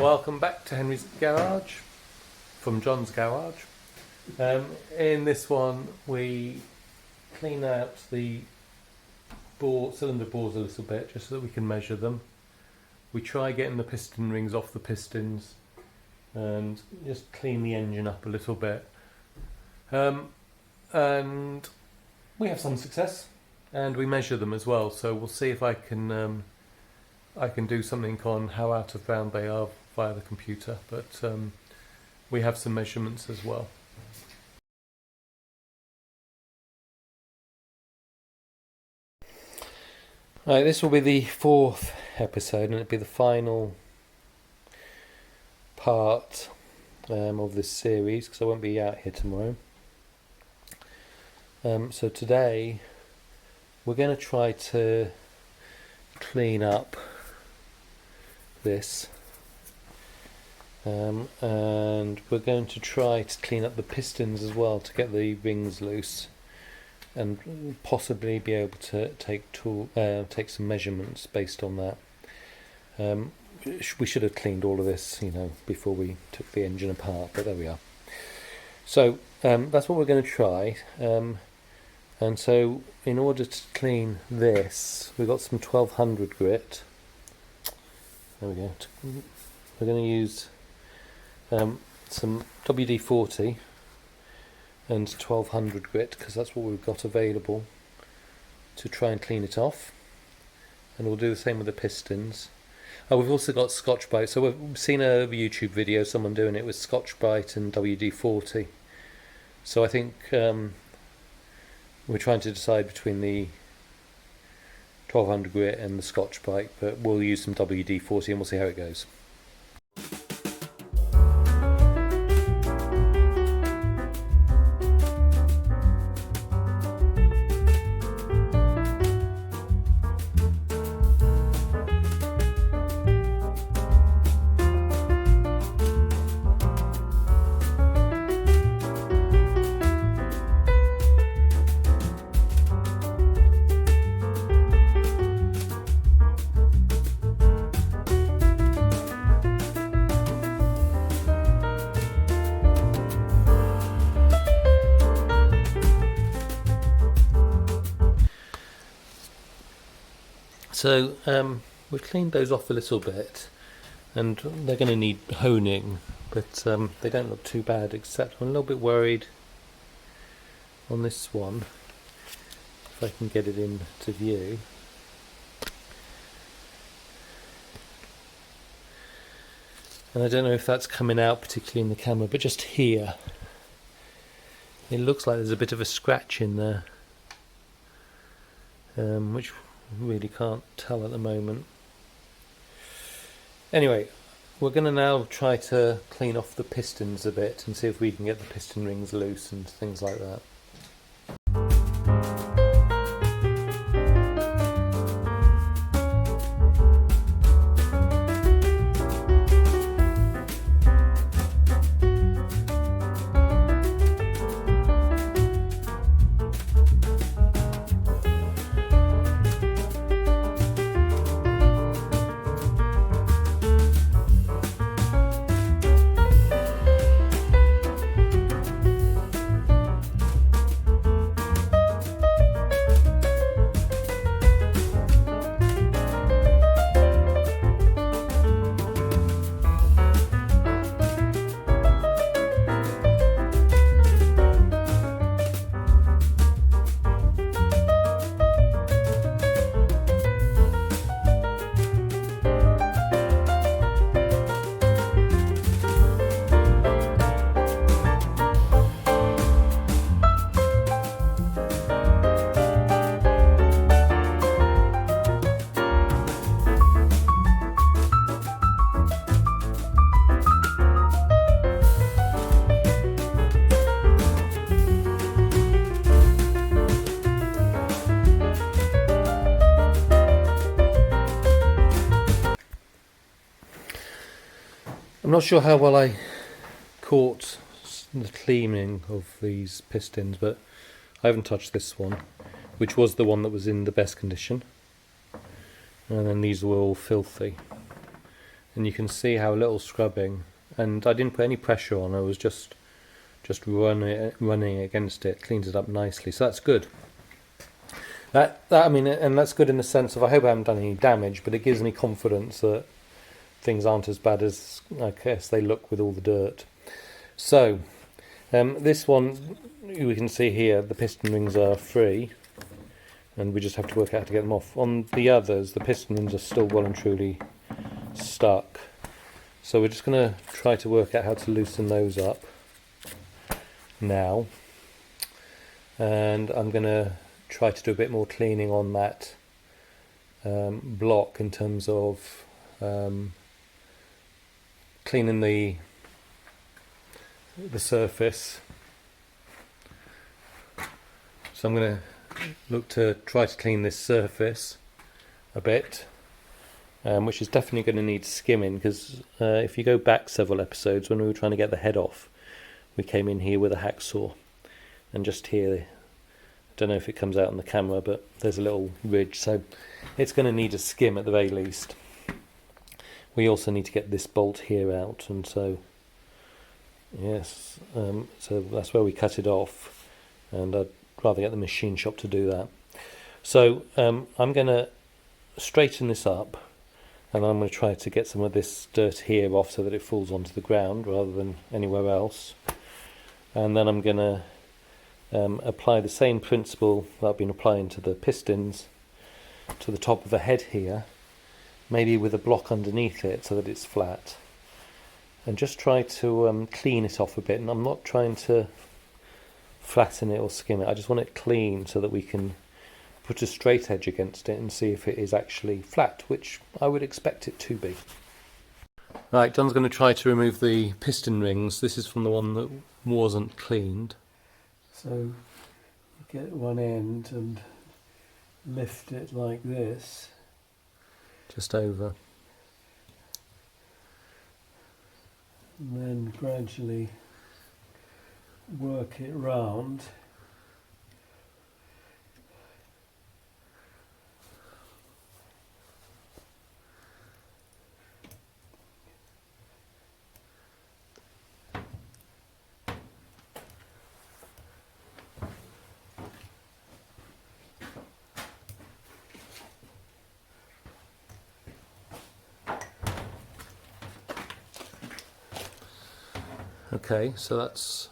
Welcome back to Henry's Garage from John's Garage. In this one we clean out the cylinder bores a little bit just so that we can measure them. We try getting the piston rings off the pistons and just clean the engine up a little bit. And we have some success, and we measure them as well, so we'll see if I can do something on how out of round they are via the computer, but we have some measurements as well. Right, this will be the 4th episode, and it'll be the final part of this series because I won't be out here tomorrow. So today we're going to try to clean up this, and we're going to try to clean up the pistons as well to get the rings loose, and possibly be able to take some measurements based on that. We should have cleaned all of this, before we took the engine apart, but there we are. So that's what we're going to try. And so in order to clean this, we've got some 1200 grit. There we go. We're going to use some WD-40 and 1200 grit because that's what we've got available to try and clean it off. And we'll do the same with the pistons. Oh, we've also got Scotch-Brite. So we've seen a YouTube video, someone doing it with Scotch-Brite and WD-40. So I think we're trying to decide between the 1200 grit and the Scotch-Brite, but we'll use some WD-40 and we'll see how it goes. So we've cleaned those off a little bit, and they're going to need honing, but they don't look too bad, except I'm a little bit worried on this one, if I can get it into view. And I don't know if that's coming out particularly in the camera, but just here it looks like there's a bit of a scratch in there, which really can't tell at the moment. Anyway, we're going to now try to clean off the pistons a bit and see if we can get the piston rings loose and things like that. I'm not sure how well I caught the cleaning of these pistons, but I haven't touched this one, which was the one that was in the best condition. And then these were all filthy. and you can see how little scrubbing, and I didn't put any pressure on. I was just running against it. Cleans it up nicely, so that's good. That I mean, and that's good in the sense of I hope I haven't done any damage, but it gives me confidence that things aren't as bad as I guess they look with all the dirt. So this one, we can see here the piston rings are free, and we just have to work out how to get them off. On the others, the piston rings are still well and truly stuck, so we're just going to try to work out how to loosen those up now, and I'm going to try to do a bit more cleaning on that block in terms of cleaning the surface. So I'm going to look to try to clean this surface a bit, which is definitely going to need skimming, because if you go back several episodes when we were trying to get the head off, we came in here with a hacksaw, and just here, I don't know if it comes out on the camera, but there's a little ridge, so it's going to need a skim at the very least. We also need to get this bolt here out, and so yes, so that's where we cut it off, and I'd rather get the machine shop to do that. So I'm going to straighten this up, and I'm going to try to get some of this dirt here off so that it falls onto the ground rather than anywhere else. And then I'm going to apply the same principle that I've been applying to the pistons to the top of the head here, maybe with a block underneath it so that it's flat, and just try to clean it off a bit. And I'm not trying to flatten it or skim it, I just want it clean so that we can put a straight edge against it and see if it is actually flat, which I would expect it to be. Right, John's going to try to remove the piston rings. This is from the one that wasn't cleaned. So you get one end and lift it like this. Just over. And then gradually work it round. Okay, so that's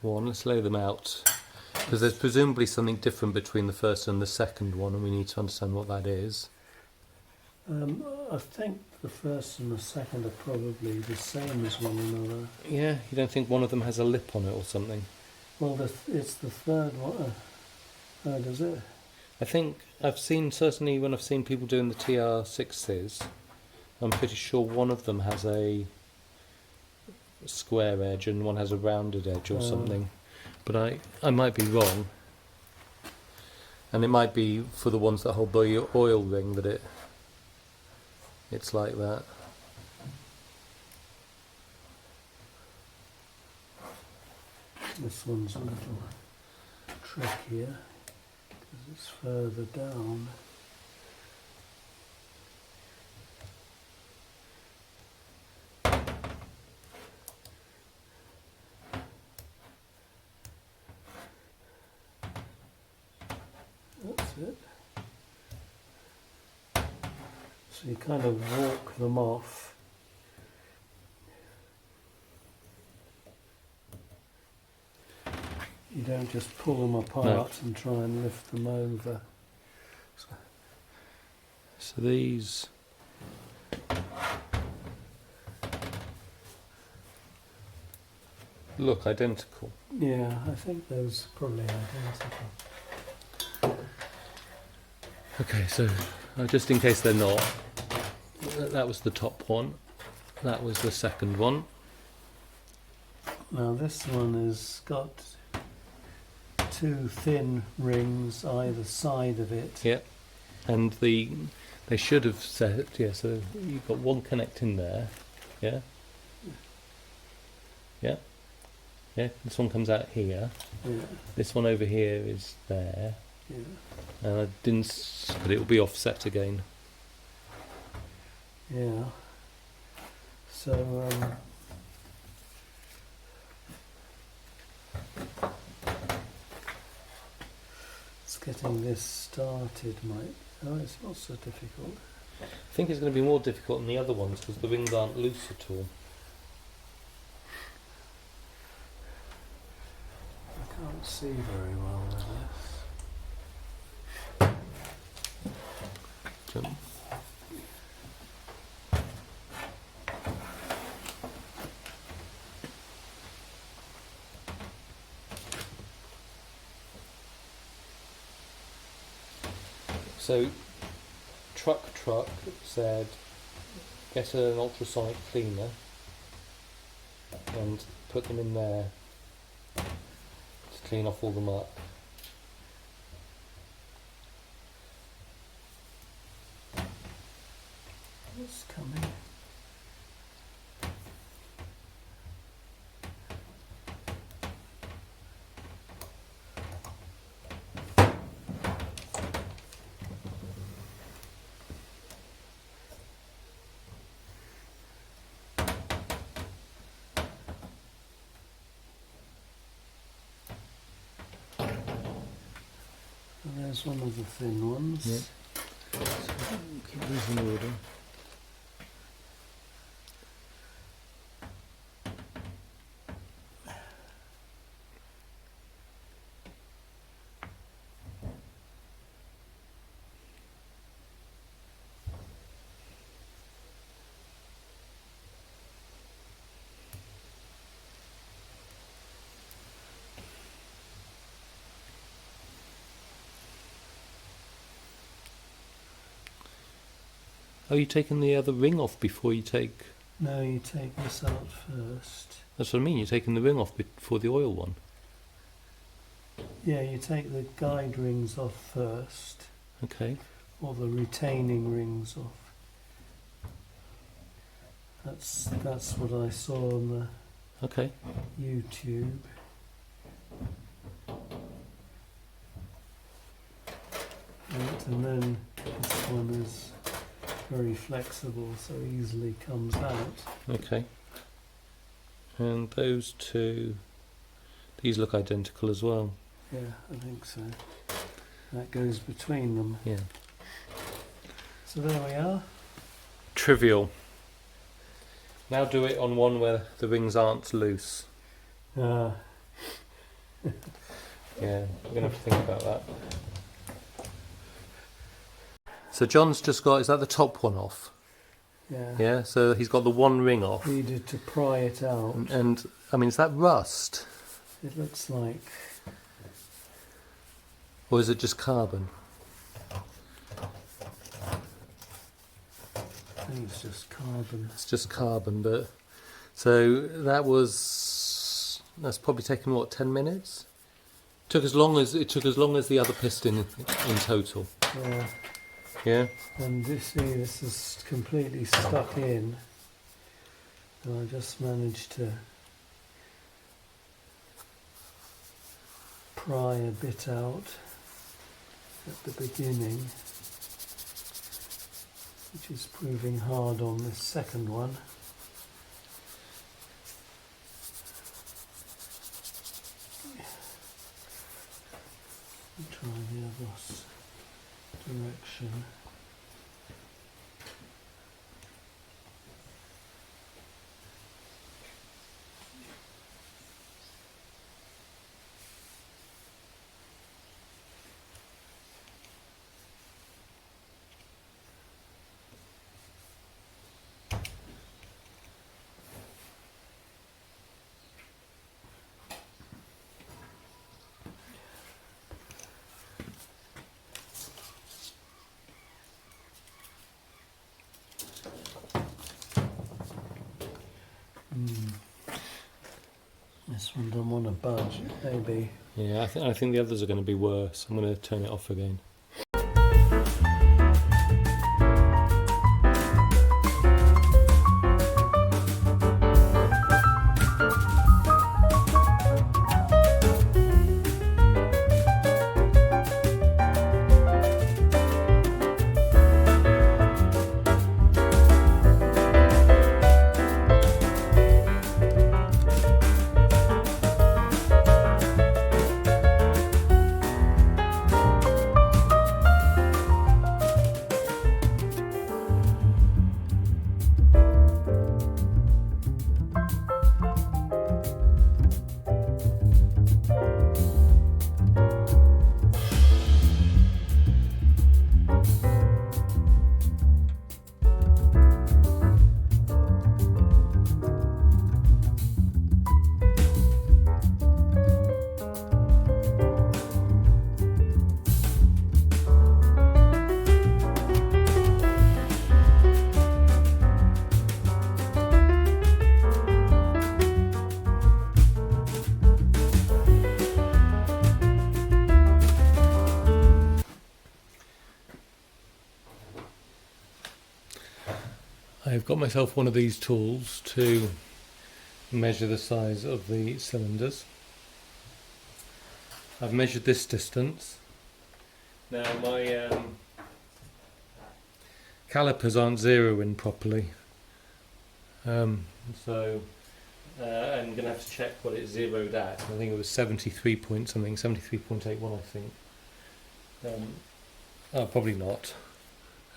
one. Let's lay them out, because there's presumably something different between the first and the second one, and we need to understand what that is. I think the first and the second are probably the same as one another. Yeah, you don't think one of them has a lip on it or something? Well, it's the third one. Oh, does it? I think I've seen, certainly when I've seen people doing the TR6s, I'm pretty sure one of them has a square edge and one has a rounded edge or something, but I might be wrong, and it might be for the ones that hold the oil ring that it's like that. This one's a little trickier because it's further down. That's it. So you kind of walk them off. You don't just pull them apart and try and lift them over. So these look identical. Yeah, I think those are probably identical. Okay, so just in case they're not, that was the top one, that was the second one. Now this one has got two thin rings either side of it. Yeah, and they should have said, yeah, so you've got one connecting there, yeah, yeah, yeah, this one comes out here, Yeah, this one over here is there, yeah. and I didn't, but it will be offset again. Yeah. So it's getting this started might. Oh, it's not so difficult. I think it's going to be more difficult than the other ones because the rings aren't loose at all. I can't see very well with this. So, so truck said get an ultrasonic cleaner and put them in there to clean off all the muck. It's coming. And there's one of the thin ones. Yeah. So, keep these in order. Oh, you taking the other ring off before you take... No, you take this out first. That's what I mean, you're taking the ring off before the oil one. Yeah, you take the guide rings off first, Okay. or the retaining rings off. That's what I saw on the Okay. YouTube. And then this one is very flexible, so easily comes out. Okay. And those two, these look identical as well. Yeah, I think so. That goes between them. Yeah. So there we are. Trivial. Now do it on one where the rings aren't loose. Uh, Yeah, we're going to have to think about that. So John's just got, is that the top one off? yeah. Yeah, so he's got the one ring off. Needed to pry it out. And I mean, is that rust? It looks like Or is it just carbon? I think it's just carbon. It's just carbon, but... So that's probably taken, what, 10 minutes? It took as long as the other piston in total. Yeah. Yeah? And you see, this is completely stuck in. And I just managed to pry a bit out at the beginning, which is proving hard on this second one. Try the other direction. This one doesn't want to budge, maybe. Yeah, I think the others are going to be worse. I'm going to turn it off again. I've got myself one of these tools to measure the size of the cylinders. I've measured this distance. Now my calipers aren't zeroing properly, so I'm going to have to check what it zeroed at. I think it was 73 point something, 73.81 I think. Probably not.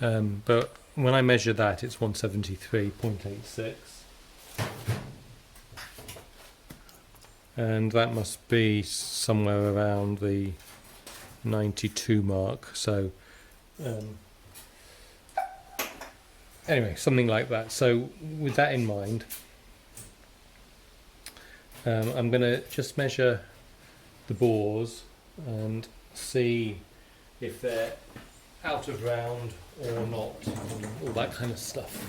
But when I measure that, it's 173.86. And that must be somewhere around the 92 mark. So, anyway, something like that. So, with that in mind, I'm going to just measure the bores and see if they're out of round or not, and all that kind of stuff.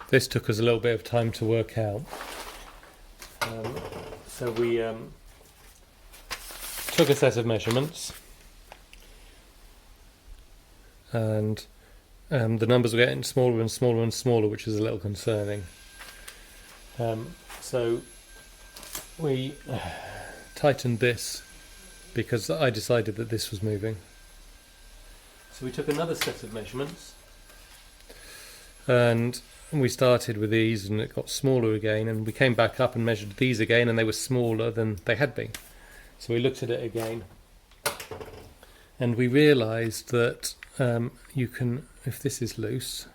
This took us a little bit of time to work out. So we took a set of measurements, and the numbers were getting smaller and smaller and smaller, which is a little concerning. So we tightened this because I decided that this was moving. So we took another set of measurements, and we started with these, and it got smaller again, and we came back up and measured these again, and they were smaller than they had been. So we looked at it again, and we realised that you can, if this is loose,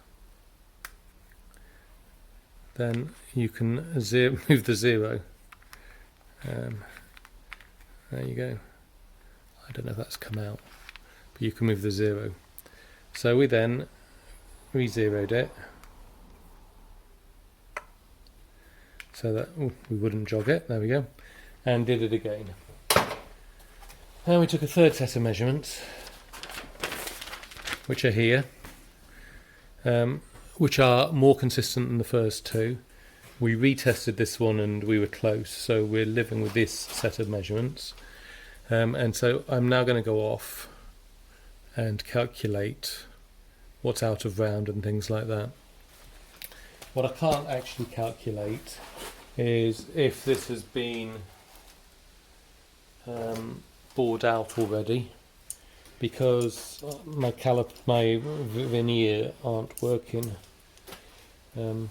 then you can move the zero. There you go. I don't know if that's come out, but you can move the zero. So we then re-zeroed it, so that we wouldn't jog it. There we go. And did it again. Then we took a third set of measurements, which are here, which are more consistent than the first two. We retested this one and we were close, so we're living with this set of measurements. And so I'm now going to go off and calculate what's out of round and things like that. What I can't actually calculate is if this has been bored out already, because my vernier aren't working. I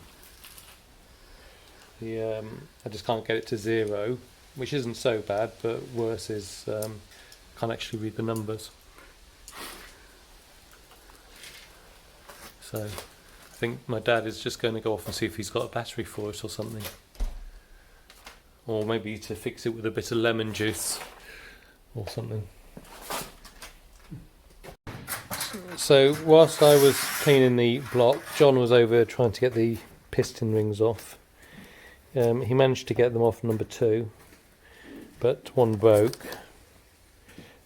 just can't get it to zero, which isn't so bad, but worse is can't actually read the numbers. So I think my dad is just going to go off and see if he's got a battery for it or something. Or maybe to fix it with a bit of lemon juice or something. So whilst I was cleaning the block, John was over trying to get the piston rings off. He managed to get them off number 2, but one broke,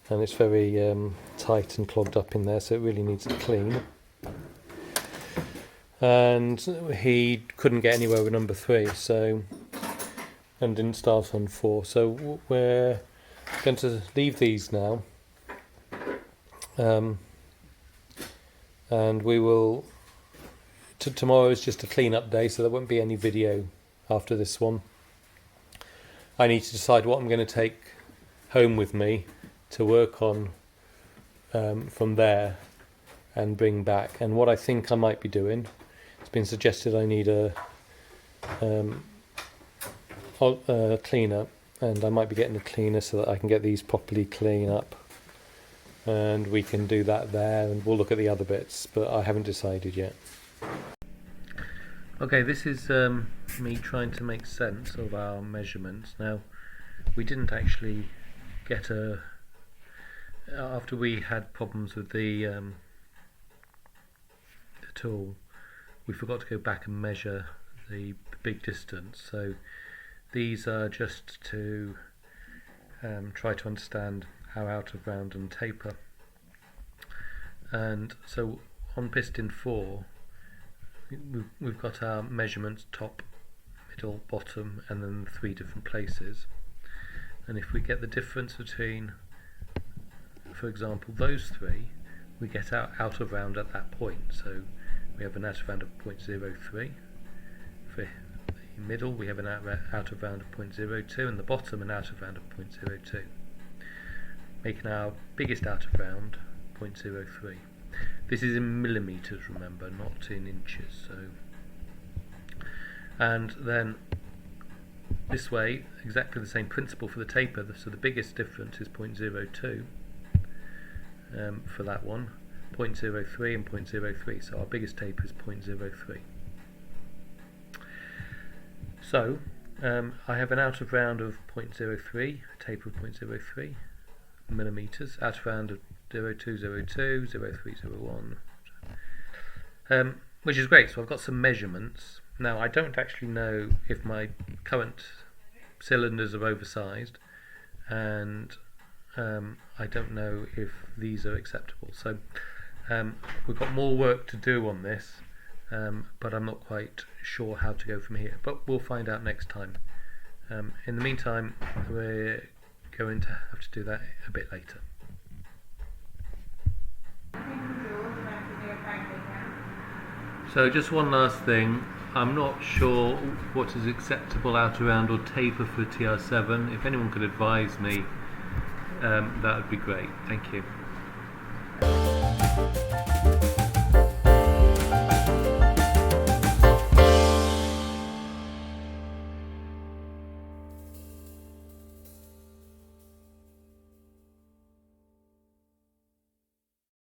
and it's very tight and clogged up in there, so it really needs a clean. And he couldn't get anywhere with number 3, so, and didn't start on 4. So we're going to leave these now, and we will. Tomorrow is just a clean-up day, so there won't be any video after this one. I need to decide what I'm going to take home with me to work on from there and bring back. And what I think I might be doing, it's been suggested I need a cleaner, and I might be getting a cleaner so that I can get these properly clean up, and we can do that there, and we'll look at the other bits, but I haven't decided yet. Okay, this is me trying to make sense of our measurements. Now, we didn't actually get after we had problems with the tool, we forgot to go back and measure the big distance. So these are just to try to understand how out of round and taper. And so on piston 4, we've got our measurements: top, middle, bottom, and then 3 different places. And if we get the difference between, for example, those 3, we get out of round at that point. So we have an out of round of 0.03. For the middle, we have an out of round of 0.02, and the bottom an out of round of 0.02, making our biggest out of round 0.03. This is in millimetres, remember, not in inches. So, and then this way, exactly the same principle for the taper. So the biggest difference is 0.02 for that one, 0.03 and 0.03. So our biggest taper is 0.03. So I have an out of round of 0.03, a taper of 0.03 millimetres, out of round of 0202, 0301, which is great. So I've got some measurements. Now I don't actually know if my current cylinders are oversized, and I don't know if these are acceptable. So we've got more work to do on this, but I'm not quite sure how to go from here, but we'll find out next time. In the meantime, we're going to have to do that a bit later. So just one last thing, I'm not sure what is acceptable out around or taper for TR7. If anyone could advise me, that would be great. Thank you.